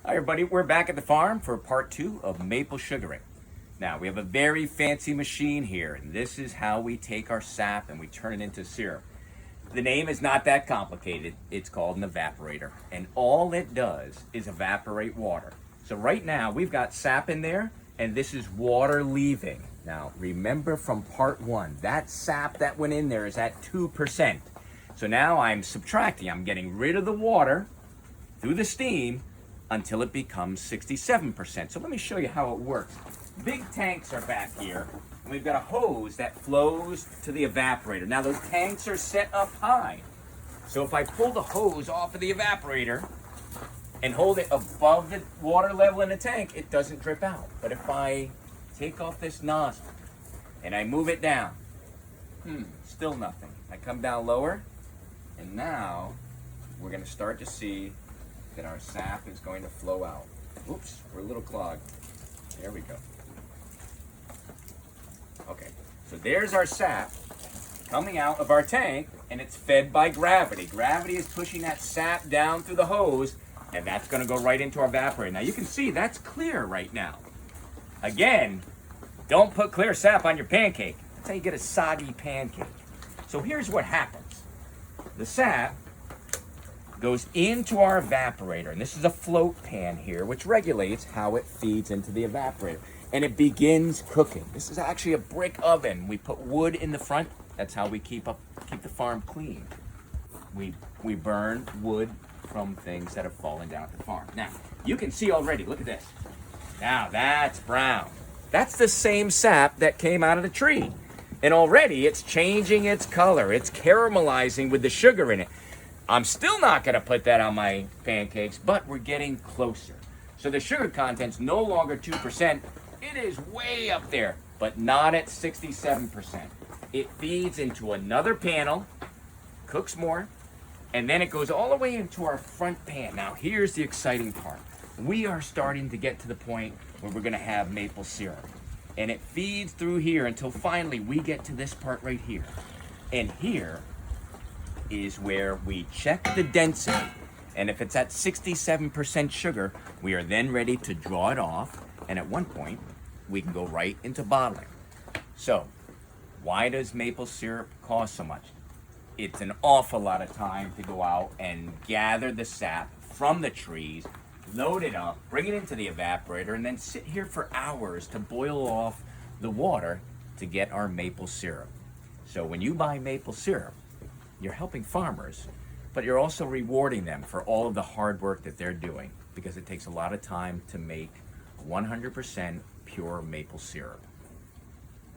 Hi everybody, we're back at the farm for part 2 of maple sugaring. Now we have a very fancy machine here, and this is how we take our sap and we turn it into syrup. The name is not that complicated. It's called an evaporator, and all it does is evaporate water. So right now we've got sap in there, and this is water leaving. Now remember from part 1, that sap that went in there is at 2%. So now I'm subtracting, I'm getting rid of the water through the steam until it becomes 67%. So let me show you how it works. Big tanks are back here, and we've got a hose that flows to the evaporator. Now those tanks are set up high. So if I pull the hose off of the evaporator and hold it above the water level in the tank, it doesn't drip out. But if I take off this nozzle and I move it down, still nothing. I come down lower, and now we're gonna start to see that our sap is going to flow out. Oops, we're a little clogged. There we go. Okay, so there's our sap coming out of our tank, and it's fed by gravity. Gravity is pushing that sap down through the hose, and that's gonna go right into our evaporator. Now you can see that's clear right now. Again, don't put clear sap on your pancake. That's how you get a soggy pancake. So here's what happens. The sap goes into our evaporator, and this is a float pan here which regulates how it feeds into the evaporator, and it begins cooking. This is actually a brick oven. We put wood in the front. That's how we keep the farm clean. We burn wood from things that have fallen down at the farm. Now you can see already, look at this. Now that's brown. That's the same sap that came out of the tree, and already it's changing its color. It's caramelizing with the sugar in it. I'm still not gonna put that on my pancakes, but we're getting closer. So the sugar content's no longer 2%. It is way up there, but not at 67%. It feeds into another panel, cooks more, and then it goes all the way into our front pan. Now here's the exciting part. We are starting to get to the point where we're gonna have maple syrup. And it feeds through here until finally we get to this part right here. And here is where we check the density, and if it's at 67% sugar, we are then ready to draw it off, and at one point we can go right into bottling. So why does maple syrup cost so much? It's an awful lot of time to go out and gather the sap from the trees, load it up, bring it into the evaporator, and then sit here for hours to boil off the water to get our maple syrup. So when you buy maple syrup, you're helping farmers, but you're also rewarding them for all of the hard work that they're doing, because it takes a lot of time to make 100% pure maple syrup.